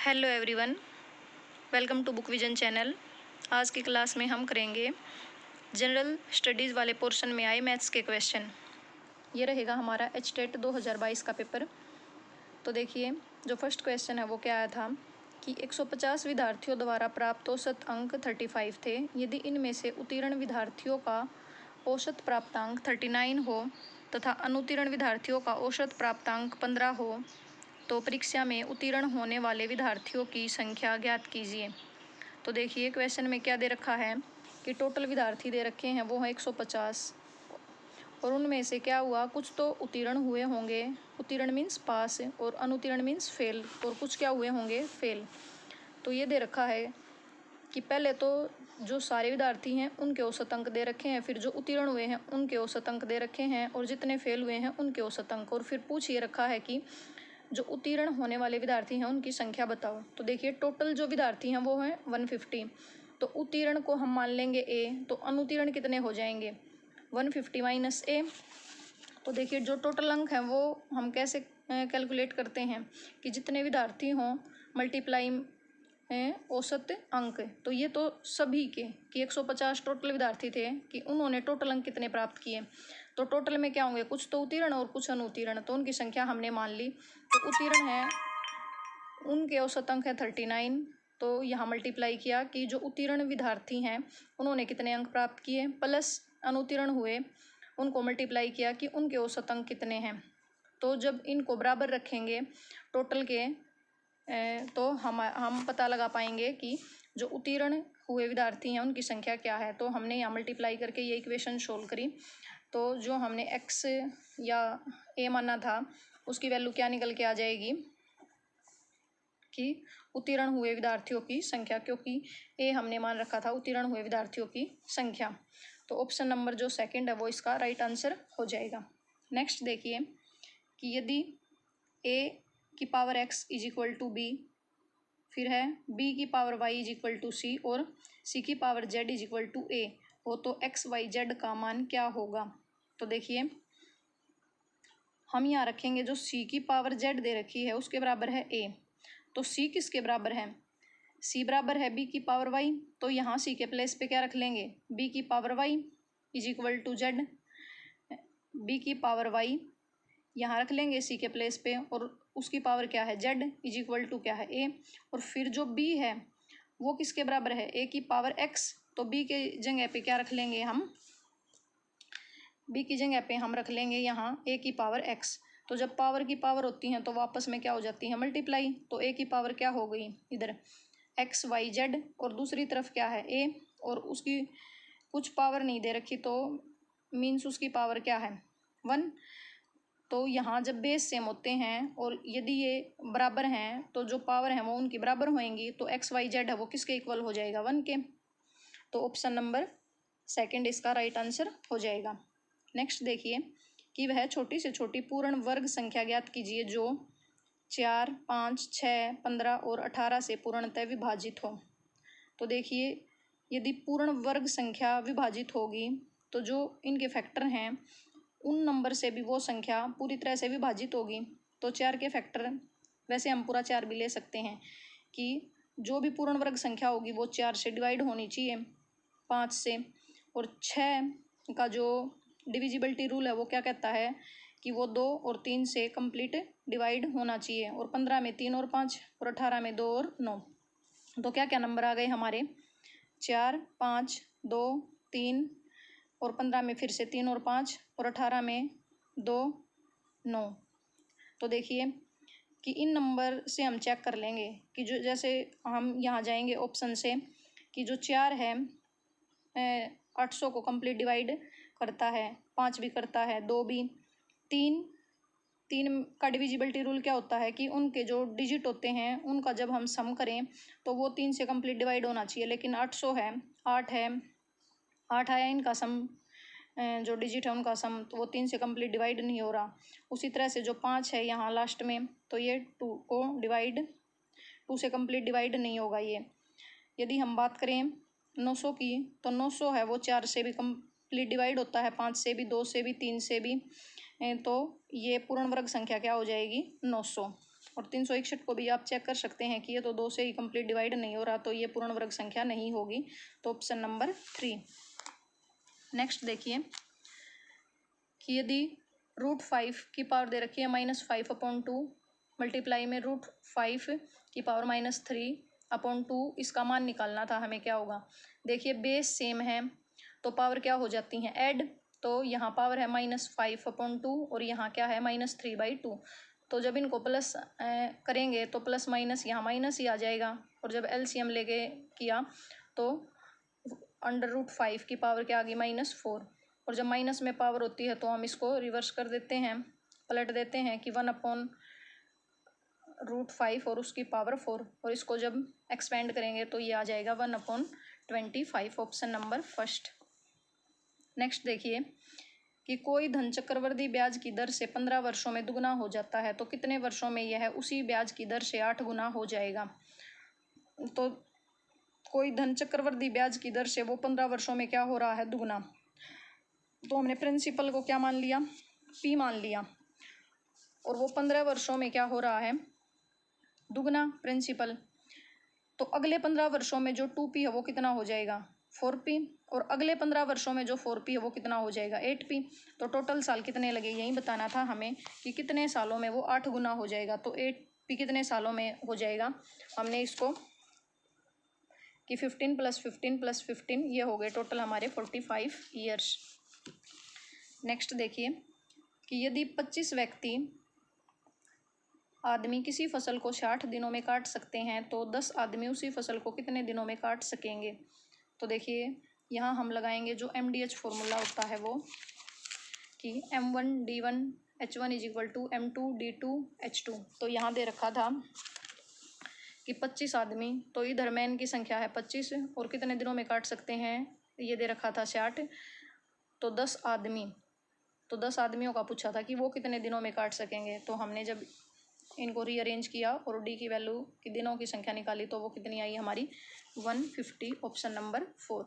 Hello everyone, welcome to book vision channel. आज की class में हम करेंगे जनरल स्टडीज़ वाले पोर्शन में आए मैथ्स के क्वेश्चन। ये रहेगा हमारा एचटेट 2022 का पेपर। तो देखिए, जो फर्स्ट क्वेश्चन है वो क्या आया था कि 150 विद्यार्थियों द्वारा प्राप्त औसत अंक 35 थे। यदि इनमें से उत्तीर्ण विद्यार्थियों का औसत प्राप्तांक 39 हो तथा अनुत्तीर्ण विद्यार्थियों का औसत प्राप्तांक 15 हो तो परीक्षा में उत्तीर्ण होने वाले विद्यार्थियों की संख्या ज्ञात कीजिए। तो देखिए, क्वेश्चन में क्या दे रखा है कि टोटल विद्यार्थी दे रखे हैं वो हैं 150 और उनमें से क्या हुआ, कुछ तो उत्तीर्ण हुए होंगे, उत्तीर्ण मीन्स पास, और अनुत्तीर्ण मीन्स फेल, और कुछ क्या हुए होंगे, फेल। तो ये दे रखा है कि पहले तो जो सारे विद्यार्थी हैं उनके औसत अंक दे रखे हैं, फिर जो उत्तीर्ण हुए हैं उनके औसत अंक दे रखे हैं, और जितने फेल हुए हैं उनके औसत अंक, और फिर पूछ ये रखा है कि जो उत्तीर्ण होने वाले विद्यार्थी हैं उनकी संख्या बताओ। तो देखिए, टोटल जो विद्यार्थी हैं वो हैं 150। तो उत्तीर्ण को हम मान लेंगे ए, तो अनुत्तीर्ण कितने हो जाएंगे 150 माइनस ए। तो देखिए, जो टोटल अंक हैं वो हम कैसे कैलकुलेट करते हैं कि जितने विद्यार्थी हों मल्टीप्लाई औसत अंक। तो ये तो सभी के कि 150 टोटल विद्यार्थी थे कि उन्होंने टोटल अंक कितने प्राप्त किए। तो टोटल में क्या होंगे, कुछ तो उत्तीर्ण और कुछ अनुत्तीर्ण, तो उनकी संख्या हमने मान ली। तो उत्तीर्ण है, उनके औसत अंक है 39। तो यहाँ मल्टीप्लाई किया कि जो उत्तीर्ण विद्यार्थी हैं उन्होंने कितने अंक प्राप्त किए, प्लस अनुत्तीर्ण हुए उनको मल्टीप्लाई किया कि उनके औसत अंक कितने हैं। तो जब इनको बराबर रखेंगे टोटल के तो हम पता लगा पाएंगे कि जो उत्तीर्ण हुए विद्यार्थी हैं उनकी संख्या क्या है। तो हमने यहाँ मल्टीप्लाई करके ये इक्वेशन सोल्व करी। तो जो हमने x या a माना था उसकी वैल्यू क्या निकल के आ जाएगी कि उत्तीर्ण हुए विद्यार्थियों की संख्या, क्योंकि a हमने मान रखा था उत्तीर्ण हुए विद्यार्थियों की संख्या। तो ऑप्शन नंबर जो सेकंड है वो इसका राइट आंसर हो जाएगा। नेक्स्ट देखिए कि यदि a की power x is equal to B, फिर है b की power y is equal to C, और c की power z is equal to a हो तो x y z का मान क्या होगा। तो देखिए, हम यहाँ रखेंगे जो c की पावर z दे रखी है उसके बराबर है a, तो c किसके बराबर है, c बराबर है b की पावर y। तो यहाँ c के प्लेस पे क्या रख लेंगे, b की power y is equal to z, b की पावर y यहाँ रख लेंगे c के प्लेस पे, और उसकी पावर क्या है z इज इक्वल टू क्या है a, और फिर जो b है वो किसके बराबर है, a की पावर x। तो b के जगह पे क्या रख लेंगे हम, b की जगह पे हम रख लेंगे यहाँ a की पावर x। तो जब पावर की पावर होती हैं तो वापस में क्या हो जाती है, मल्टीप्लाई। तो a की पावर क्या हो गई इधर x y z, और दूसरी तरफ क्या है a, और उसकी कुछ पावर नहीं दे रखी तो मीन्स उसकी पावर क्या है 1। तो यहाँ जब बेस सेम होते हैं और यदि ये बराबर हैं तो जो पावर है वो उनकी बराबर होएंगी, तो एक्स वाई जेड है वो किसके इक्वल हो जाएगा, 1 के। तो ऑप्शन नंबर सेकंड इसका राइट आंसर हो जाएगा। नेक्स्ट देखिए कि वह छोटी से छोटी पूर्ण वर्ग संख्या ज्ञात कीजिए जो 4, 5, 6, 15 और 18 से पूर्णतः विभाजित हो। तो देखिए, यदि पूर्ण वर्ग संख्या विभाजित होगी तो जो इनके फैक्टर हैं उन नंबर से भी वो संख्या पूरी तरह से विभाजित होगी। तो 4 के फैक्टर, वैसे हम पूरा 4 भी ले सकते हैं कि जो भी पूर्ण वर्ग संख्या होगी वो 4 से डिवाइड होनी चाहिए, 5 से। और 6 का जो डिविजिबिलिटी रूल है वो क्या कहता है कि वो 2 और 3 से कंप्लीट डिवाइड होना चाहिए, और 15 में 3 और 5, और 18 में 2 और 9। तो क्या क्या नंबर आ गए हमारे, 4, 5, 2, 3, और 15 में फिर से 3 और 5, और 18 में 2, 9। तो देखिए कि इन नंबर से हम चेक कर लेंगे कि जो जैसे हम यहाँ जाएंगे ऑप्शन से कि जो 4 है 800 को कंप्लीट डिवाइड करता है, 5 भी करता है, 2 भी, 3 का डिविजिबिलिटी रूल क्या होता है कि उनके जो डिजिट होते हैं उनका जब हम सम करें तो वो 3 से कंप्लीट डिवाइड होना चाहिए, लेकिन 800 है, 8 है, 8 आया इनका सम, जो डिजिट है उनका सम, तो वो 3 से कंप्लीट डिवाइड नहीं हो रहा। उसी तरह से जो 5 है यहाँ लास्ट में, तो ये 2 को डिवाइड, 2 से कंप्लीट डिवाइड नहीं होगा ये। यदि हम बात करें 900 की, तो 900 है वो 4 से भी कंप्लीट डिवाइड होता है, 5 से भी, 2 से भी, 3 से भी। तो ये पूर्ण वर्ग संख्या क्या हो जाएगी 900। और 361 को भी आप चेक कर सकते हैं कि ये तो 2 से ही कंप्लीट डिवाइड नहीं हो रहा, तो ये पूर्ण वर्ग संख्या नहीं होगी। तो ऑप्शन नंबर 3। नेक्स्ट देखिए कि यदि √5 की पावर दे रखी है -5/2 मल्टीप्लाई में √5 की पावर -3/2, इसका मान निकालना था हमें, क्या होगा। देखिए बेस सेम है तो पावर क्या हो जाती हैं, ऐड। तो यहाँ पावर है -5/2 और यहाँ क्या है -3/2। तो जब इनको प्लस करेंगे तो प्लस माइनस यहाँ माइनस ही आ जाएगा। और जब एलसीएम लेके किया तो √5 की पावर क्या आ गई -4। और जब माइनस में पावर होती है तो हम इसको रिवर्स कर देते हैं, पलट देते हैं कि 1/√5 और उसकी पावर 4। और इसको जब एक्सपेंड करेंगे तो ये आ जाएगा 1/25। Option number first. नेक्स्ट देखिए कि कोई धन चक्रवृद्धि ब्याज की दर से 15 वर्षों में दुगना हो जाता है तो कितने वर्षों में यह उसी ब्याज की दर से 8 गुना हो जाएगा। तो कोई धन चक्रवृद्धि ब्याज की दर से वो 15 वर्षों में क्या हो रहा है, दुगना। तो हमने प्रिंसिपल को क्या मान लिया, P मान लिया, और वो 15 वर्षों में क्या हो रहा है, दुगना प्रिंसिपल। तो अगले 15 वर्षों में जो 2P है वो कितना हो जाएगा, 4P। और अगले 15 वर्षों में जो 4P है वो कितना हो जाएगा, 8P। तो टोटल साल कितने लगे, यही बताना था हमें कि कितने सालों में वो 8 गुना हो जाएगा। तो 8P कितने सालों में हो जाएगा, हमने इसको कि 15 + 15 + 15, ये हो गए टोटल हमारे 45 ईयर्स। नेक्स्ट देखिए कि यदि 25 व्यक्ति आदमी किसी फसल को 60 दिनों में काट सकते हैं तो 10 आदमी उसी फसल को कितने दिनों में काट सकेंगे। तो देखिए यहाँ हम लगाएंगे जो MDH फॉर्मूला होता है वो कि M1D1H1 = M2D2H2। तो यहाँ दे रखा था कि 25 आदमी, तो इधर मैन की संख्या है 25 और कितने दिनों में काट सकते हैं, ये दे रखा था 60। तो 10 आदमी, तो 10 आदमियों का पूछा था कि वो कितने दिनों में काट सकेंगे। तो हमने जब इनको रीअरेंज किया और डी की वैल्यू की दिनों की संख्या निकाली तो वो कितनी आई हमारी, 150। Option number 4।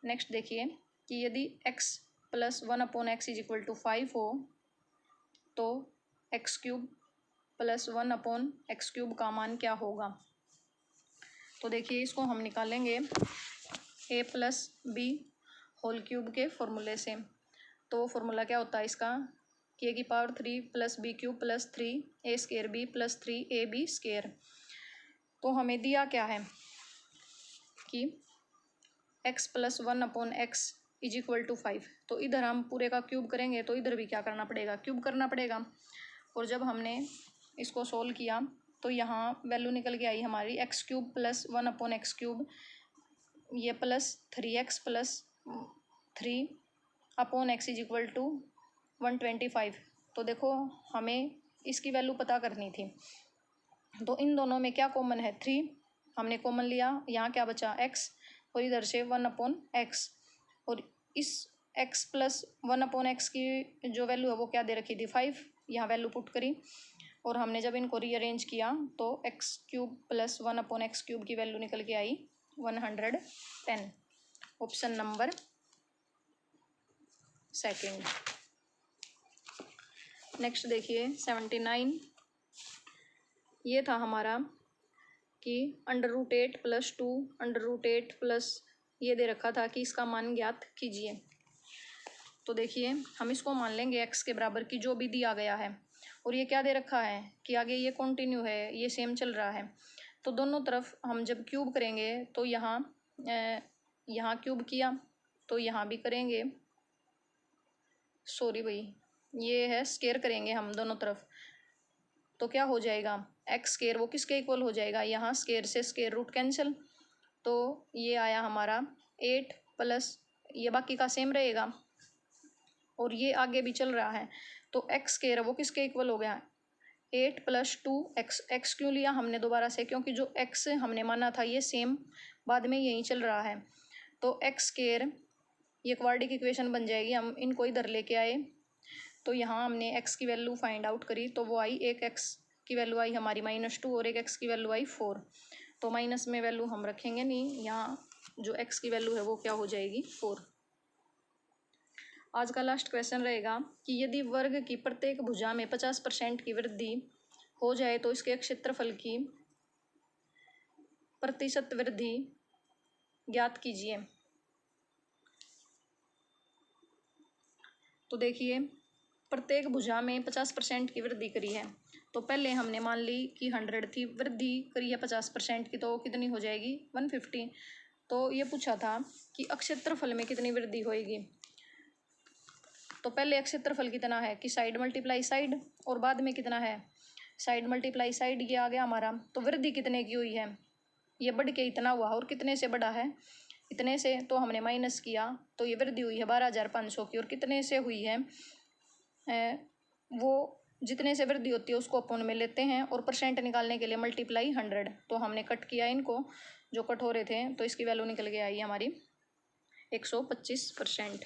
नेक्स्ट देखिए कि यदि x + 1/x = 5 हो तो x³ + 1/x³ का मान क्या होगा। तो देखिए इसको हम निकालेंगे a + b² के फॉर्मूले से। तो फॉर्मूला क्या होता है इसका कि a³ + 3 + b³ + 3a² b + 3ab²। तो हमें दिया क्या है कि x + 1/x = 5। तो इधर हम पूरे का क्यूब करेंगे तो इधर भी क्या करना पड़ेगा, क्यूब करना पड़ेगा। और जब हमने इसको सोल्व किया तो यहाँ वैल्यू निकल के आई हमारी x³ + 1/x³, ये +3x + 3/x = 125। तो देखो हमें इसकी वैल्यू पता करनी थी। तो इन दोनों में क्या कॉमन है, 3 हमने कॉमन लिया, यहाँ क्या बचा x और इधर से 1/x। और इस x + 1/x की जो वैल्यू है वो क्या दे रखी थी, 5। यहाँ वैल्यू पुट करी और हमने जब इनको रीअरेंज किया तो x³ + 1/x³ की वैल्यू निकल के आई 110। Option number second. नेक्स्ट देखिए 79, ये था हमारा कि √8 + 2 √8 प्लस ये दे रखा था कि इसका मान ज्ञात कीजिए। तो देखिए हम इसको मान लेंगे x के बराबर की जो भी दिया गया है, और ये क्या दे रखा है कि आगे ये कंटिन्यू है, ये सेम चल रहा है। तो दोनों तरफ हम जब क्यूब करेंगे तो यहाँ क्यूब किया तो यहाँ भी करेंगे, सॉरी भाई ये है स्केयर करेंगे हम दोनों तरफ। तो क्या हो जाएगा, x² वो किसके इक्वल हो जाएगा, यहाँ स्केयर से स्केयर रूट कैंसिल। तो ये आया हमारा 8 प्लस ये बाकी का सेम रहेगा और ये आगे भी चल रहा है। तो x² वो किसके इक्वल हो गया, 8 + 2x। x क्यों लिया हमने दोबारा से, क्योंकि जो x हमने माना था ये सेम बाद में यहीं चल रहा है। तो x² ये क्वाड्रेटिक इक्वेशन बन जाएगी। हम इनको इधर लेके आए तो यहाँ हमने x की वैल्यू फाइंड आउट करी तो वो आई, एक x की वैल्यू आई हमारी -2 और एक x की वैल्यू आई 4। तो माइनस में वैल्यू हम रखेंगे नहीं, यहाँ जो x की वैल्यू है वो क्या हो जाएगी, 4। आज का लास्ट क्वेश्चन रहेगा कि यदि वर्ग की प्रत्येक भुजा में 50% की वृद्धि हो जाए तो इसके क्षेत्रफल की प्रतिशत वृद्धि ज्ञात कीजिए। तो देखिए, प्रत्येक भुजा में 50% की वृद्धि करी है। तो पहले हमने मान ली कि 100 थी, वृद्धि करी है 50% की, तो कितनी हो जाएगी 150। तो ये पूछा था कि क्षेत्रफल में कितनी वृद्धि होएगी। तो पहले क्षेत्रफल कितना है कि साइड मल्टीप्लाई साइड, और बाद में कितना है साइड मल्टीप्लाई साइड, ये आ गया हमारा। तो वृद्धि कितने की हुई है, ये बढ़ के इतना हुआ, और कितने से बढ़ा है इतने से, तो हमने माइनस किया, तो ये वृद्धि हुई है 12,500 की। और कितने से हुई है वो जितने से वृद्धि होती है उसको अपन में लेते हैं, और परसेंट निकालने के लिए मल्टीप्लाई 100। तो हमने कट किया इनको, जो कट हो रहे थे, तो इसकी वैल्यू निकल के आई हमारी 125%।